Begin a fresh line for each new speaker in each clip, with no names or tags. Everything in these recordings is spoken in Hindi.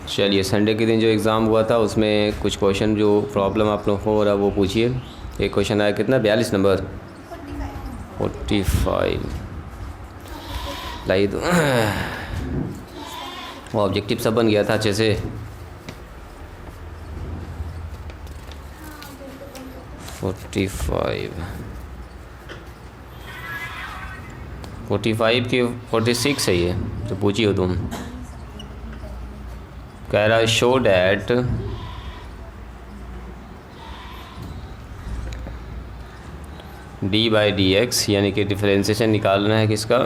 चलिए, संडे के दिन जो एग्ज़ाम हुआ था उसमें कुछ क्वेश्चन जो प्रॉब्लम आप लोगों को हो रहा वो पूछिए। एक क्वेश्चन आया कितना, 42 नंबर, 45 लाई दो। वो ऑब्जेक्टिव सब बन गया था अच्छे से। 45 की 46 है ये, तो पूछिए हो तुम। कह रहा है show that d by D x, यानी कि डिफरेंशिएशन निकालना है किसका,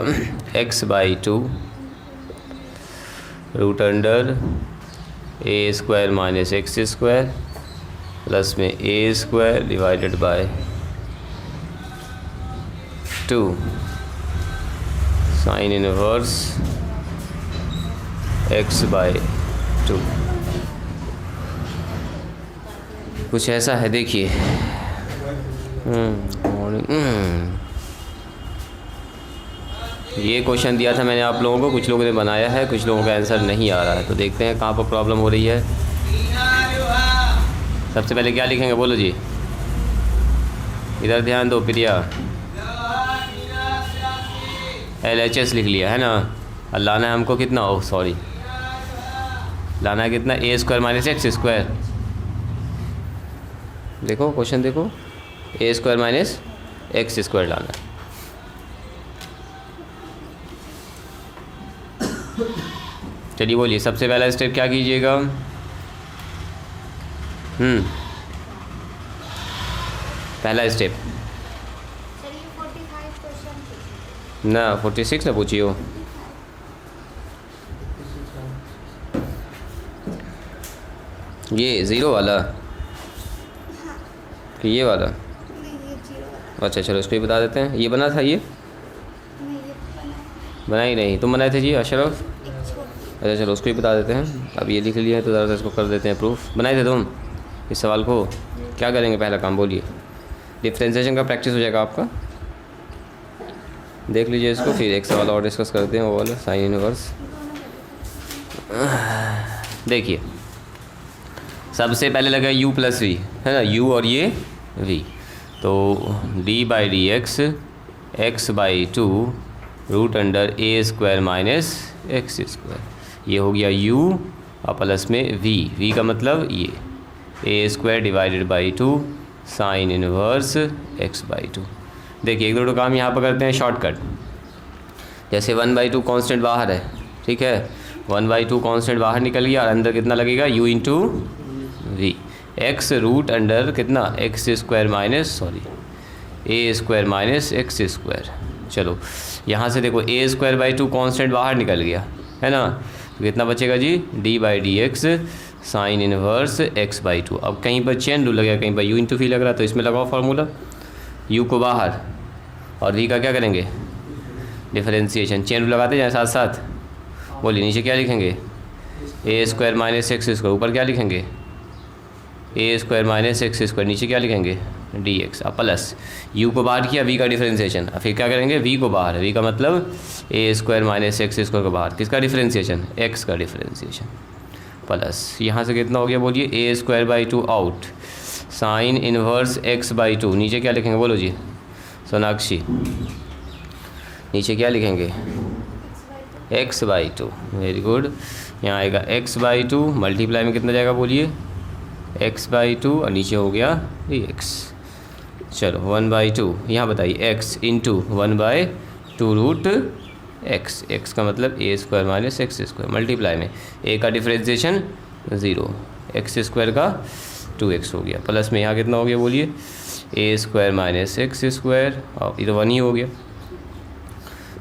x by 2 root under A square minus x square plus में a square divided by 2 sine inverse x by 2। कुछ ऐसा है, देखिए। ये क्वेश्चन दिया था मैंने आप लोगों को, कुछ लोगों ने बनाया है, कुछ लोगों का आंसर नहीं आ रहा है, तो देखते हैं कहाँ पर प्रॉब्लम हो रही है। सबसे पहले क्या लिखेंगे, बोलो जी, इधर ध्यान दो प्रिया। LHS लिख लिया है ना। और लाना है हमको कितना, ओह सॉरी, लाना है कितना, a square minus x square. देखो क्वेश्चन देखो, ए स्क्वायर माइनस एक्स स्क्वायर लाना है। चलिए बोलिए, सबसे पहला स्टेप क्या कीजिएगा। पहला स्टेप ना 46 ना पूछिए हो। ये ज़ीरो वाला कि ये वाला, अच्छा चलो इसको ही बता देते हैं। ये बना था, ये बना ही नहीं, तुम बनाए थे जी अशरफ। अच्छा चलो उसको ही बता देते हैं। अब ये लिख लिया है तो ज़रा इसको कर देते हैं प्रूफ। बनाए थे तुम इस सवाल को। क्या करेंगे पहला काम, बोलिए। डिफ्रेंशिएशन का प्रैक्टिस हो जाएगा आपका, देख लीजिए इसको। फिर एक सवाल और डिस्कस करते हैं, वो वाला साइन इनवर्स। देखिए सबसे पहले लगा u प्लस वी, है ना, u और ये v, तो d by D X X by 2 root under A square minus x square, ये हो गया u और प्लस में v का मतलब ये a square divided by 2 sine inverse x by 2। देखिए एक दो काम यहाँ पर करते हैं शॉर्टकट। जैसे 1/2 कांस्टेंट बाहर है, ठीक है, 1/2 कांस्टेंट बाहर निकल गया और अंदर कितना लगेगा, u into V, X root under कितना, X square minus sorry A square minus x square. चलो यहाँ से देखो ए स्क्वायर बाई 2 कांस्टेंट बाहर निकल गया, है ना, तो कितना बचेगा जी, d by D x sine inverse x by 2। अब कहीं पर चेन रूल लगेगा, कहीं पर u इंटू वी लग रहा है, तो इसमें लगाओ फार्मूला, u को बाहर और v का क्या करेंगे, डिफरेंशिएशन। चेन रूल लगाते जाए साथ साथ। बोलिए नीचे क्या लिखेंगे, ए स्क्वायर माइनस एक्स स्क्वायर, ऊपर क्या लिखेंगे, ए स्क्वायर माइनस एक्स स्क्वायर, नीचे क्या लिखेंगे, डी एक्स। अब प्लस u को बाहर किया, v का डिफरेंशिएशन। अब फिर क्या करेंगे, v को बाहर, v का मतलब a square minus x square को बाहर, किसका डिफरेंशिएशन, x का डिफरेंशिएशन। प्लस यहाँ से कितना हो गया, बोलिए, a square by 2 out sine inverse x by 2, नीचे क्या लिखेंगे, बोलो जी सोनाक्षी, नीचे क्या लिखेंगे, x बाई 2, वेरी गुड। यहाँ आएगा x बाई 2 मल्टीप्लाई में कितना जाएगा, बोलिए, x बाई 2 और नीचे हो गया dx। चलो 1/2, यहाँ बताइए x into 1/2 root x, x का मतलब a square minus x square, multiply में a का डिफरेंशिएशन 0, एक्स स्क्वायर का 2x हो गया, प्लस में यहाँ कितना हो गया, बोलिए, a square minus x square, और इधर 1 ही हो गया।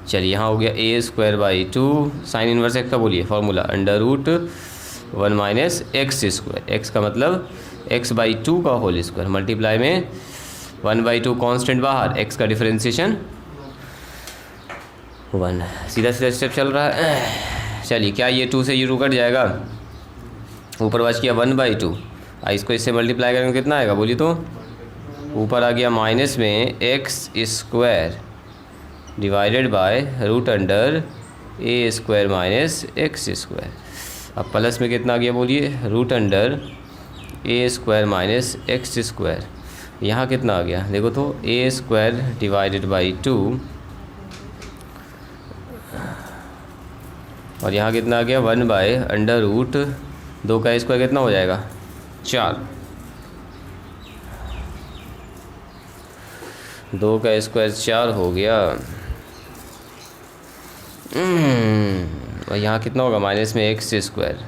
चलिए यहाँ हो गया a square by 2 sine inverse x का, बोलिए formula, under root 1 minus x square, x का मतलब x बाई 2 का होल स्क्वायर, मल्टीप्लाई में 1/2 कांस्टेंट बाहर, x का डिफरेंशिएशन 1। सीधा सीधा स्टेप चल रहा है। चलिए क्या ये 2 से ये 2 कट जाएगा, ऊपर बच किया 1/2, इसको इससे मल्टीप्लाई करेंगे कितना आएगा, बोलिए, तो ऊपर आ गया माइनस में X square divided by root under A square minus x square. अब प्लस में कितना आ गया बोलिए, रूट अंडर ए स्क्वायर माइनस एक्स स्क्वायर। यहाँ कितना आ गया देखो तो, ए स्क्वायर डिवाइडेड बाई 2 और यहाँ कितना आ गया 1 बाय अंडर रूट 2 का स्क्वायर कितना हो जाएगा 4। 2 का स्क्वायर 4 हो गया। और यहाँ कितना होगा माइनस में एक्स स्क्वायर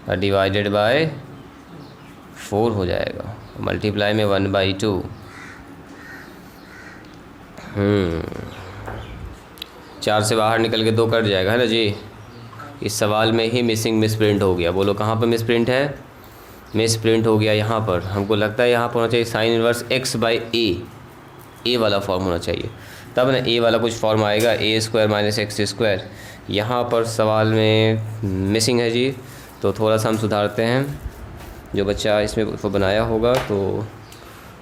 और डिवाइडेड बाय 4 हो जाएगा, मल्टीप्लाई में 1/2। 4 से बाहर निकल के 2 कट जाएगा, है ना जी। इस सवाल में ही मिसिंग मिसप्रिंट हो गया। बोलो कहाँ पर मिसप्रिंट है, मिसप्रिंट हो गया यहाँ पर। हमको लगता है यहाँ पर होना चाहिए साइन इनवर्स एक्स बाई ए वाला फॉर्म होना चाहिए, तब ना ए वाला कुछ फॉर्म आएगा, ए स्क्वायर माइनस एक्स स्क्वायर। यहाँ पर सवाल में मिसिंग है जी, तो थोड़ा सा हम सुधारते हैं। जो बच्चा इसमें उसको बनाया होगा तो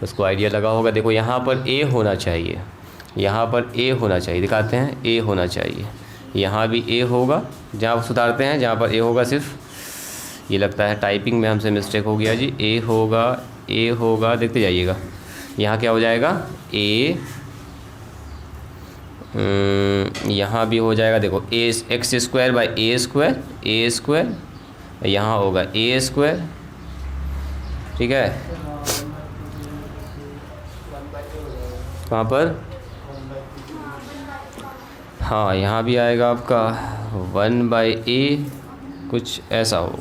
उसको आइडिया लगा होगा। देखो यहाँ पर ए होना चाहिए, यहाँ पर ए होना चाहिए, दिखाते हैं ए होना चाहिए। यहाँ भी ए होगा, जहाँ सुधारते हैं जहाँ पर ए होगा सिर्फ। ये लगता है टाइपिंग में हमसे मिस्टेक हो गया जी। ए होगा, देखते जाइएगा। यहाँ क्या हो जाएगा ए, यहाँ भी हो जाएगा देखो a x square by a square, यहाँ होगा ए स्क्वायर, ठीक है। कहाँ पर, हाँ यहाँ भी आएगा आपका 1/a, कुछ ऐसा हो,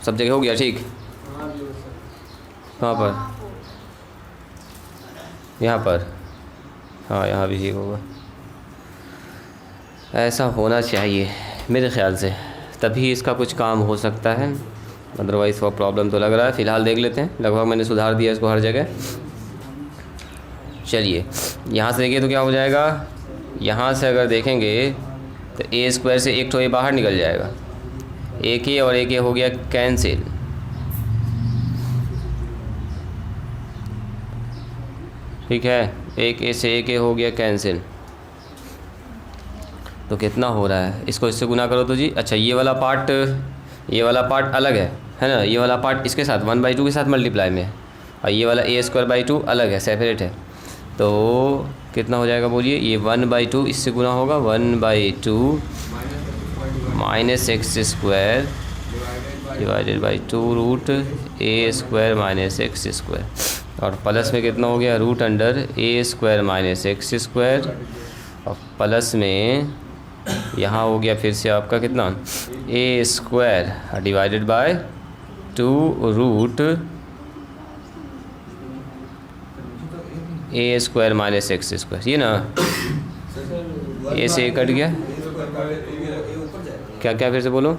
सब जगह हो गया ठीक। कहाँ पर, यहाँ पर, हाँ यहाँ भी ठीक होगा। ऐसा होना चाहिए मेरे ख्याल से, तभी इसका कुछ काम हो सकता है, अदरवाइज़ वो प्रॉब्लम तो लग रहा है। फ़िलहाल देख लेते हैं, लगभग मैंने सुधार दिया इसको हर जगह। चलिए यहाँ से देखिए तो क्या हो जाएगा, यहाँ से अगर देखेंगे तो ए स्क्वायर से एक तो ए बाहर निकल जाएगा, एक ए और एक ए हो गया कैंसिल। ठीक है, एक ए से एक ए हो गया कैंसिल। तो कितना हो रहा है, इसको इससे गुना करो तो जी। अच्छा ये वाला पार्ट अलग है ना, ये वाला पार्ट इसके साथ 1/2 के साथ मल्टीप्लाई में है, और ये वाला ए स्क्वायर बाई 2 अलग है, सेपरेट है। तो कितना हो जाएगा बोलिए, ये 1/2 इससे गुना होगा, 1/2 minus x square divided by 2 root a square minus x square, और प्लस में कितना हो गया रूट अंडर ए स्क्वायर माइनस एक्स स्क्वायर, और प्लस में यहाँ हो गया फिर से आपका कितना a square divided by 2 root a square minus x square. ये ना ए से ए कट गया, क्या क्या फिर से बोलो,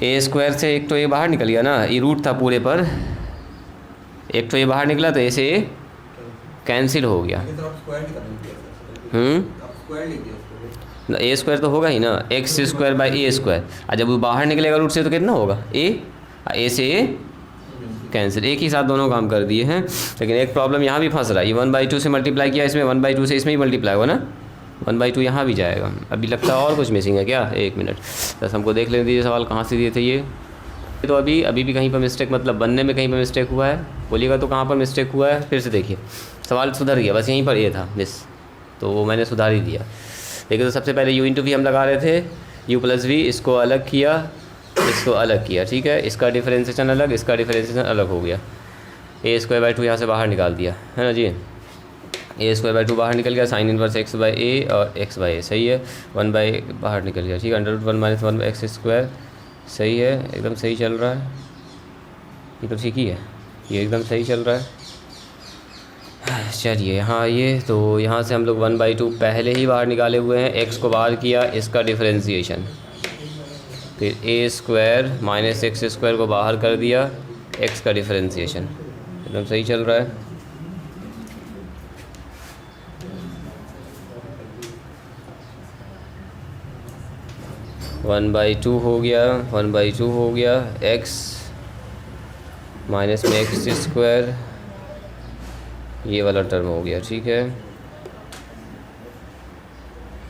ए स्क्वायर से एक तो ए बाहर निकल गया ना, ये रूट था पूरे पर, एक तो ये बाहर निकला तो ए से ए कैंसिल हो गया। ए स्क्वायर तो होगा ही ना, x square by a square, और जब वो बाहर निकलेगा रूट से तो कितना होगा ए से ए कैंसिल। एक ही साथ दोनों काम कर दिए हैं, लेकिन एक प्रॉब्लम यहाँ भी फंस रहा है। ये 1/2 से मल्टीप्लाई किया, इसमें 1/2 से इसमें ही मल्टीप्लाई हुआ ना, 1/2 यहाँ भी जाएगा। अभी लगता है और कुछ मिसिंग है क्या, 1 मिनट बस हमको देख लेने दीजिए सवाल कहाँ से दिए थे ये। तो अभी भी कहीं पर मिस्टेक, मतलब बनने में कहीं पर मिस्टेक हुआ है, बोलिएगा तो कहाँ पर मिस्टेक हुआ है। फिर से देखिए सवाल सुधर गया, बस यहीं पर ये था मिस, तो वो मैंने सुधार ही दिया। देखिए तो सबसे पहले u/v हम लगा रहे थे, u+v, इसको अलग किया, इसको अलग किया, ठीक है। इसका डिफरेंशिएशन अलग, इसका डिफरेंशिएशन अलग हो गया। ए स्क्वायर बाई 2 यहाँ से बाहर निकाल दिया, है ना जी। ए स्क्वायर बाई 2 बाहर निकल गया, साइन इनवर्स एक्स बाई ए और एक्स बाई ए, सही है। 1 बाई बाहर निकल गया, ठीक है। Under root 1 minus 1 X square, सही है, एकदम सही चल रहा है, ये तो ठीक ही है, ये एकदम सही चल रहा है। चलिए यहाँ आइए, तो यहाँ से हम लोग 1/2 पहले ही बाहर निकाले हुए हैं, एक्स को बाहर किया, इसका डिफरेंशिएशन, फिर ए स्क्वायर माइनस एक्स स्क्वायर को बाहर कर दिया, एक्स का डिफरेंशिएशन, एकदम सही चल रहा है। वन बाई टू हो गया, एक्स माइनस में एक्स स्क्वायर, ये वाला टर्म हो गया, ठीक है।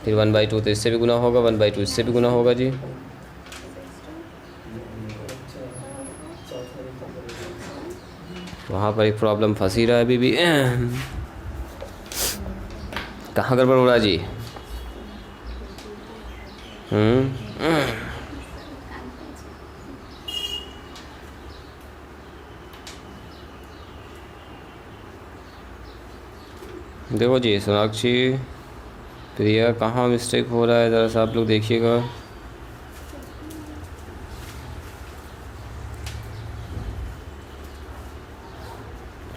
फिर 1/2 तो इससे भी गुना होगा, 1/2 इससे भी गुना होगा जी। वहाँ पर एक प्रॉब्लम फंसी रहा है अभी भी। कहाँ गड़बड़ हो रहा है जी? देखो जी सोनाक्षी, प्रिया, कहाँ मिस्टेक हो रहा है ज़रा सा आप लोग देखिएगा।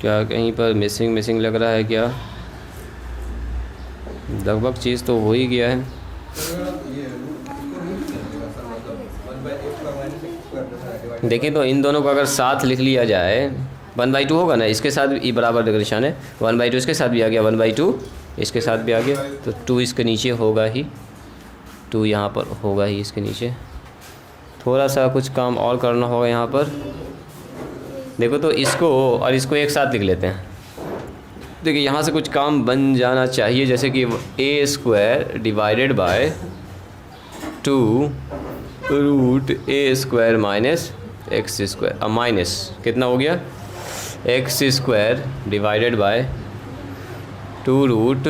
क्या कहीं पर मिसिंग लग रहा है क्या? लगभग चीज़ तो हो ही गया है। देखिए तो इन दोनों को अगर साथ लिख लिया जाए, 1/2 होगा ना, इसके साथ ई बराबर निशान है, 1/2 इसके साथ भी आ गया, 1/2 इसके साथ भी आ गया, तो 2 इसके नीचे होगा ही, 2 यहाँ पर होगा ही इसके नीचे। थोड़ा सा कुछ काम और करना होगा यहाँ पर। देखो तो इसको और इसको एक साथ लिख लेते हैं। देखिए यहाँ से कुछ काम बन जाना चाहिए, जैसे कि a² divided by 2 root a² minus x²। अब माइनस कितना हो गया, x² divided by 2 root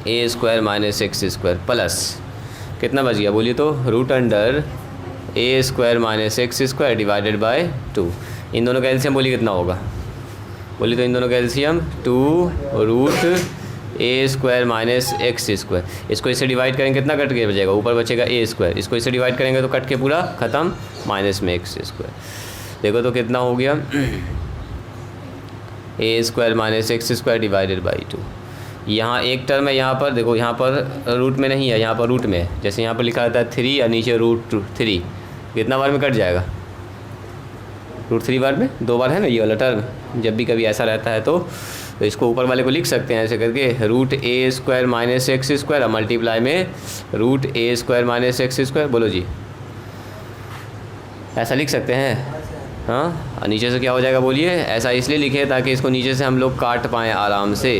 a² minus x² plus कितना बच गया बोलिए तो, root under a² minus x² divided by 2। इन दोनों का एलसीएम बोलिए कितना होगा, बोलिए तो इन दोनों का LCM 2 root a² minus x²। इसको इससे डिवाइड करेंगे कितना कट के बचेगा, ऊपर बचेगा a², इसको इससे डिवाइड करेंगे तो कट के पूरा ख़त्म, माइनस में x²। देखो तो कितना हो गया, a² minus x² divided by 2। यहाँ एक टर्म है, यहाँ पर देखो, यहाँ पर रूट में नहीं है, यहाँ पर रूट में है। जैसे यहाँ पर लिखा रहता है 3 और नीचे √3, कितना बार में कट जाएगा, √3 बार में, 2 बार है ना ये वाला टर्म। जब भी कभी ऐसा रहता है तो इसको ऊपर वाले को लिख सकते हैं ऐसे करके, root a² minus x² multiply में रूट a² माइनस x²। बोलो जी, ऐसा लिख सकते हैं? हाँ, और नीचे से क्या हो जाएगा बोलिए, ऐसा इसलिए लिखे ताकि इसको नीचे से हम लोग काट पाएँ आराम से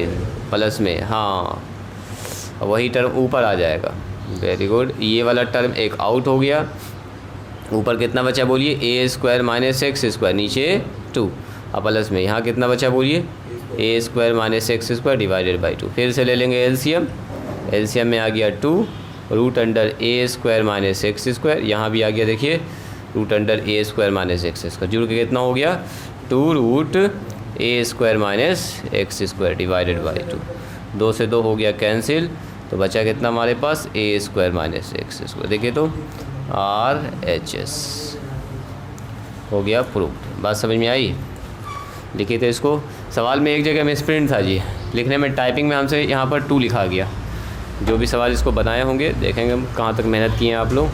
प्लस में। हाँ, वही टर्म ऊपर आ जाएगा। वेरी गुड, ये वाला टर्म एक आउट हो गया। ऊपर कितना बचा बोलिए, a² माइनस x², नीचे 2, अब प्लस में यहाँ कितना बचा बोलिए, a² minus x² divided by 2। फिर से ले लेंगे एलसीएम, एलसीएम में आ गया 2 root under a² minus x², यहाँ भी आ गया देखिए root under a² minus x², जुड़ के कितना हो गया, 2 root a² minus x² divided by 2। 2 से 2 हो गया कैंसिल, तो बचा कितना हमारे पास, a² माइनस x²। देखिए तो RHS हो गया प्रूफ। बात समझ में आई? लिखिए तो इसको, सवाल में एक जगह में स्प्रिंट था जी, लिखने में टाइपिंग में हमसे यहाँ पर 2 लिखा गया। जो भी सवाल इसको बनाए होंगे देखेंगे हम कहाँ तक मेहनत किए हैं आप लोग,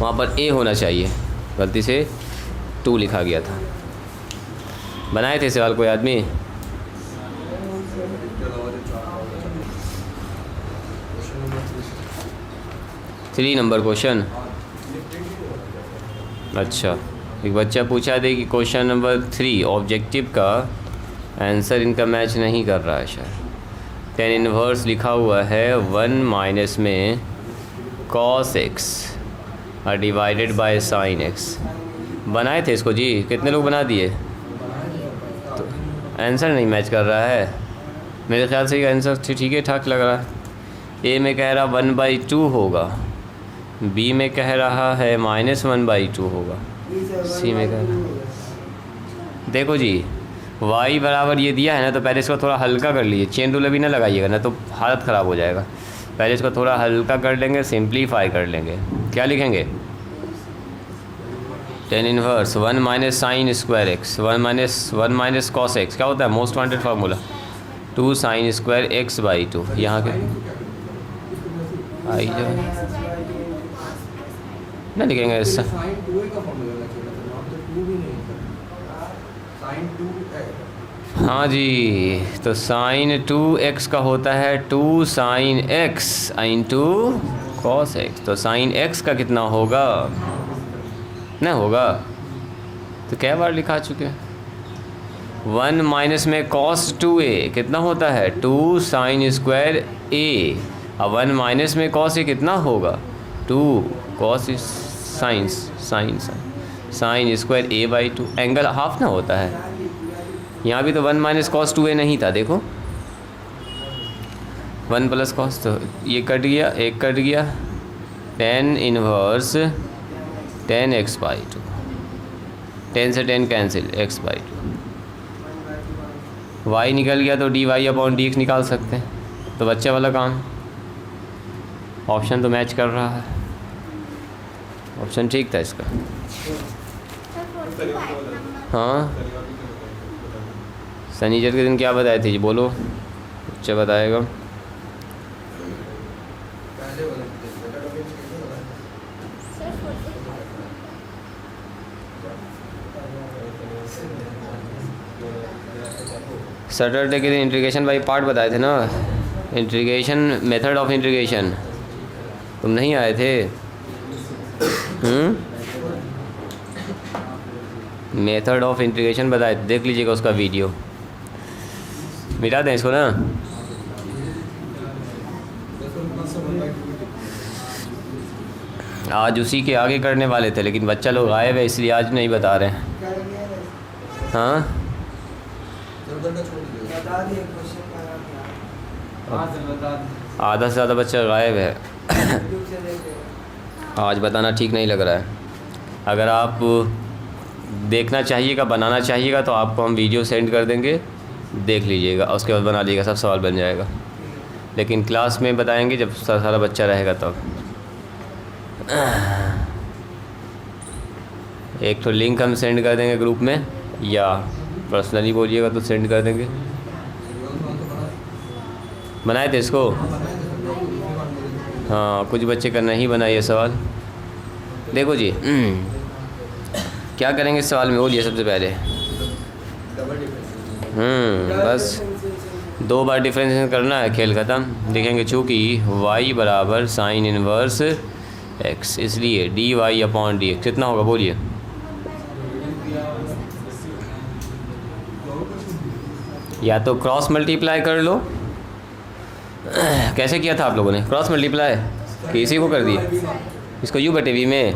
वहाँ पर A होना चाहिए, गलती से 2 लिखा गया था। बनाए थे सवाल कोई आदमी? Three number question. अच्छा, एक बच्चा पूछा दे कि क्वेश्चन नंबर 3 ऑब्जेक्टिव का आंसर इनका मैच नहीं कर रहा है शायद। tan इनवर्स लिखा हुआ है 1 माइनस में cos x और डिवाइडेड बाय sin x। बनाए थे इसको जी, कितने लोग बना दिए? तो आंसर नहीं मैच कर रहा है मेरे ख्याल से। ये आंसर ठीक है, ठाक लग रहा है। A में कह रहा 1/2 होगा, B में कह रहा है -1/2 होगा, C में कह रहा। देखो जी, y बराबर ये दिया है ना, तो पहले इसको थोड़ा हल्का कर लीजिए, चेन रूल अभी ना लगाइएगा ना तो हालत ख़राब हो जाएगा। पहले इसको थोड़ा हल्का कर लेंगे, सिंप्लीफाई कर लेंगे। क्या लिखेंगे, tan inverse 1 minus sine square x, 1 minus cos x, क्या होता है most wanted formula, 2 sine square x/2। यहाँ के आई जाए ना लिखेंगे ऐसा। हाँ जी, तो साइन 2x का होता है 2 sine x into cos x। तो साइन x का कितना होगा ना, होगा तो क्या बार लिखा चुके हैं, 1 माइनस में cos 2a कितना होता है 2 साइन स्क्वायर a अब 1 माइनस में कॉस ये कितना होगा 2 cos sine square a/2 angle half ना होता है। यहाँ भी तो 1 माइनस कॉस 2a नहीं था, देखो 1 प्लस कॉस, तो ये कट गया, एक कट गया, tan इनवर्स tan x/2, 10 से 10 कैंसिल x/2, y निकल गया तो dy/dx निकाल सकते हैं। तो बच्चे वाला काम, ऑप्शन तो मैच कर रहा है, ऑप्शन ठीक था इसका। हाँ शनिचर के दिन क्या बताए थे जी, बोलो बच्चा बताएगा। सैटरडे के दिन इंटीग्रेशन बाई पार्ट बताए थे ना, इंटीग्रेशन मेथड ऑफ इंटीग्रेशन, तुम नहीं आए थे? मेथड ऑफ इंटीग्रेशन बताए, देख लीजिएगा उसका वीडियो। मिटा दें इसको ना, आज उसी के आगे करने वाले थे लेकिन बच्चा लोग गायब है इसलिए आज नहीं बता रहे हैं। हाँ आधा से ज़्यादा बच्चा गायब है आज बताना ठीक नहीं लग रहा है। अगर आप देखना चाहिएगा, बनाना चाहिएगा तो आपको हम वीडियो सेंड कर देंगे, देख लीजिएगा, उसके बाद बना लीजिएगा, सब सवाल बन जाएगा। लेकिन क्लास में बताएंगे जब सारा बच्चा रहेगा तब। एक तो लिंक हम सेंड कर देंगे ग्रुप में, या पर्सनली बोलिएगा तो सेंड कर देंगे। बनाए थे इसको? हाँ कुछ बच्चे का नहीं बनाए ये सवाल। देखो जी क्या करेंगे इस सवाल में, बोलिए सबसे पहले। बस 2 बार डिफरेंशिएशन करना है, खेल ख़त्म। देखेंगे चूँकि y बराबर साइन इनवर्स x, इसलिए dy/dx कितना होगा बोलिए। या तो क्रॉस मल्टीप्लाई कर लो, कैसे किया था आप लोगों ने क्रॉस मल्टीप्लाई, कि इसी को कर दिए इसको u/v में।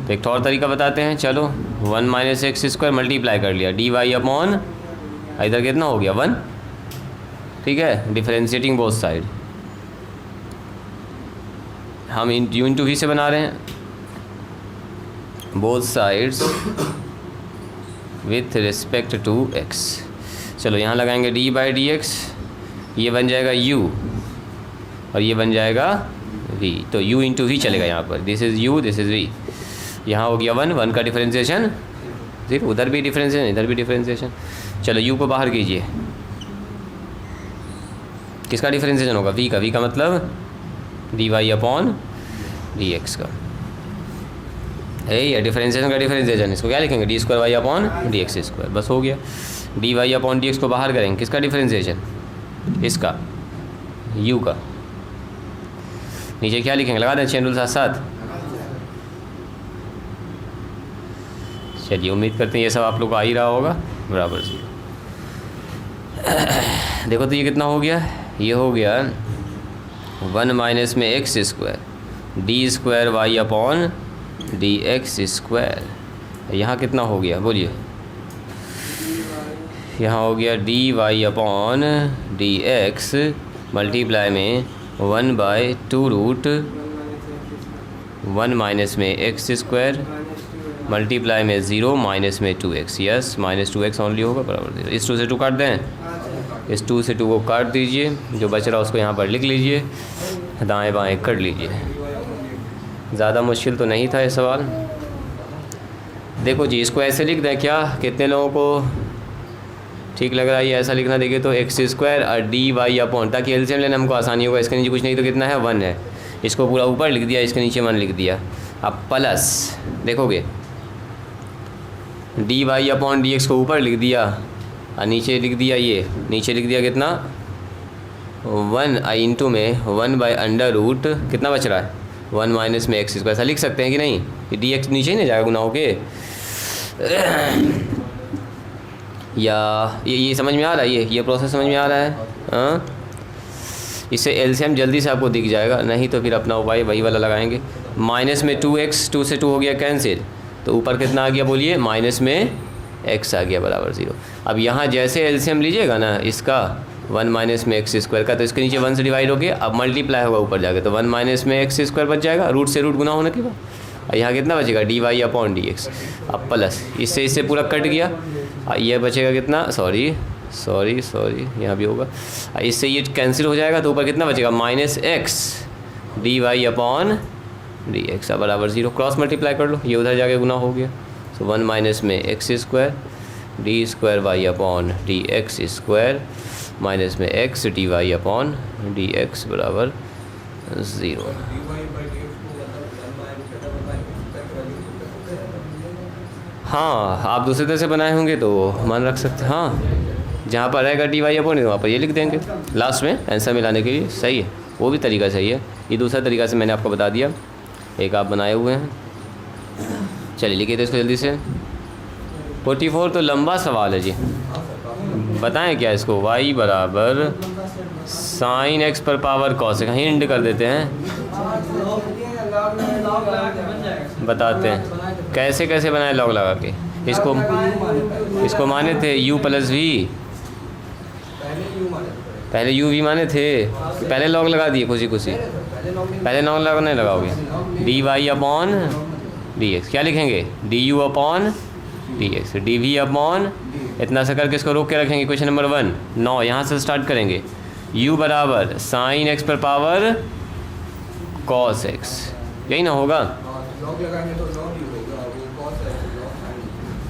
तो एक और तरीका बताते हैं, चलो 1 माइनस एक्स स्क्वायर मल्टीप्लाई कर लिया dy/, इधर कितना हो गया 1, ठीक है, डिफरेंशिएटिंग बोथ साइड। हम u इंटू v से बना रहे हैं, both sides with respect to x। चलो यहाँ लगाएंगे d/dx, ये बन जाएगा u और ये बन जाएगा v, तो u इंटू v चलेगा यहाँ पर, this is u this is v। यहाँ हो गया 1 का डिफरेंशिएशन 0, उधर भी डिफरेंशिएशन इधर भी डिफरेंशिएशन। चलो u को बाहर कीजिए, किसका डिफरेंशिएशन होगा v का मतलब dy/dx का है, या डिफरेंशिएशन का डिफरेंशिएशन, इसको क्या लिखेंगे d²y/dx², बस हो गया। dy/dx को बाहर करेंगे, किसका डिफरेंशिएशन, इसका u का। नीचे क्या लिखेंगे, लगा दें चैन रूल साथ साथ। चलिए उम्मीद करते हैं ये सब आप लोग को आ ही रहा होगा बराबर से। देखो तो ये कितना हो गया, ये हो गया 1 माइनस में x² d²y/dx²। यहाँ कितना हो गया बोलिए, यहाँ हो गया dy/dx मल्टीप्लाई में 1/2 1 माइनस में x² मल्टीप्लाई में 0 माइनस में 2x, यस -2x ओनली होगा बराबर 0। इस 2 से 2 काट दें, इस 2 से 2 को काट दीजिए, जो बच रहा उसको यहाँ पर लिख लीजिए, दाएं बाएं कर लीजिए। ज़्यादा मुश्किल तो नहीं था ये सवाल। देखो जी इसको ऐसे लिख दें क्या, कितने लोगों को ठीक लग रहा है ये ऐसा लिखना। देखिए तो x² और dy/, ताकि एलसीएम लेने हमको आसानी होगा। इसके नीचे कुछ नहीं तो कितना है 1 है, इसको पूरा ऊपर लिख दिया, इसके नीचे 1 लिख दिया। अब प्लस देखोगे dy/dx को ऊपर लिख दिया और नीचे लिख दिया, ये नीचे लिख दिया कितना 1 इंटू में 1/√, कितना बच रहा है 1 माइनस में x²। ऐसा लिख सकते हैं कि नहीं, dx नीचे ही नहीं जाएगा गुना होके। या ये समझ में आ रहा है, ये प्रोसेस समझ में आ रहा है। हाँ इससे एलसीएम जल्दी से आपको दिख जाएगा, नहीं तो फिर अपना उपाय वही वाला लगाएंगे। माइनस में 2x, 2 से 2 हो गया कैंसिल, तो ऊपर कितना आ गया बोलिए, माइनस में x आ गया बराबर 0। अब यहाँ जैसे एलसीएम लीजिएगा ना इसका 1 माइनस में एक्स स्क्वायर का, तो इसके नीचे 1 से डिवाइड हो गया, अब मल्टीप्लाई होगा ऊपर जाके, तो 1 माइनस में एक्स स्क्वायर बच जाएगा, रूट से रूट गुना होने के बाद। और यहाँ कितना बचेगा, dy/dx। अब प्लस इससे पूरा कट गया, यह बचेगा कितना, सॉरी यहाँ भी होगा, इससे ये कैंसिल हो जाएगा, तो ऊपर कितना बचेगा, माइनस एक्स dy/dx बराबर 0। क्रॉस मल्टीप्लाई कर लो, ये उधर जाके गुना हो गया, सो 1 माइनस में X square d²y/dx square minus में x dy/dx बराबर 0। हाँ, आप दूसरे तरह से बनाए होंगे तो मान रख सकते हैं। हाँ, जहाँ पर रहेगा dy/dx वहाँ पर ये लिख देंगे लास्ट में आंसर मिलाने के लिए। सही है, वो भी तरीका सही है। ये दूसरा तरीका से मैंने आपको बता दिया, एक आप बनाए हुए हैं। चलिए लिखिए तो इसको जल्दी से। 44 तो लंबा सवाल है जी, बताएं क्या इसको। y बराबर साइन x पर पावर cos, कहीं हिंट कर देते हैं, बताते हैं कैसे कैसे बनाए लॉग लगा के। इसको माने थे u प्लस v, पहले u v माने थे, पहले लॉग लगा दिए खुशी पहले लॉग नहीं लगाओगे। dy/dx क्या लिखेंगे, du/dx, dv/ इतना सा करके इसको रोक के रखेंगे। क्वेश्चन नंबर 1 9 यहाँ से स्टार्ट करेंगे। u बराबर साइन x पर पावर cos x, यही ना होगा,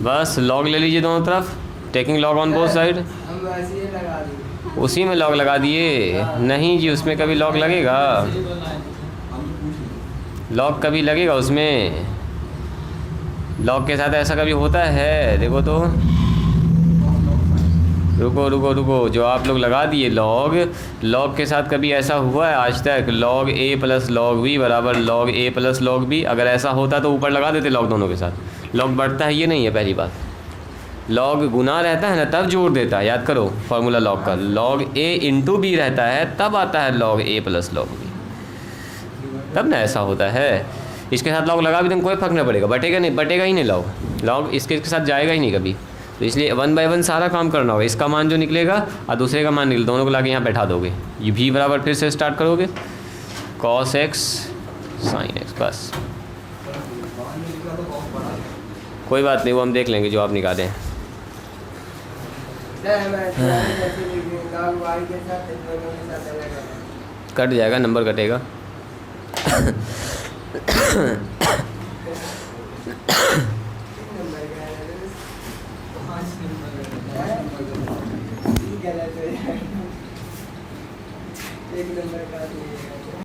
बस लॉग ले लीजिए दोनों तरफ, taking log on both side. उसी में लॉग लगा दिए, नहीं जी उसमें कभी लॉग लगेगा, लॉग कभी लगेगा उसमें, लॉग के साथ ऐसा कभी होता है, देखो तो, रुको, जो आप लोग लगा दिए लॉग के साथ कभी ऐसा हुआ है आज तक, log a plus log b बराबर log a plus log b। अगर ऐसा होता तो ऊपर लगा देते log दोनों के साथ, log बढ़ता है ये नहीं है पहली बात, log गुना रहता है ना तब जोड़ देता है, याद करो फॉर्मूला log का, log a इंटू b रहता है तब आता है log a plus log b, तब ना ऐसा होता है। इसके साथ log लगा भी देंगे कोई फर्क नहीं पड़ेगा, बटेगा ही नहीं log इसके साथ जाएगा ही नहीं कभी, तो इसलिए 1 बाय 1 सारा काम करना होगा। इसका मान जो निकलेगा और दूसरे का मान निकले, दोनों को लाके यहाँ बैठा दोगे, ये भी बराबर फिर से स्टार्ट करोगे cos x sin x, बस कोई बात नहीं, वो हम देख लेंगे जो आप निकालें। कट जाएगा, नंबर कटेगा। एक नंबर का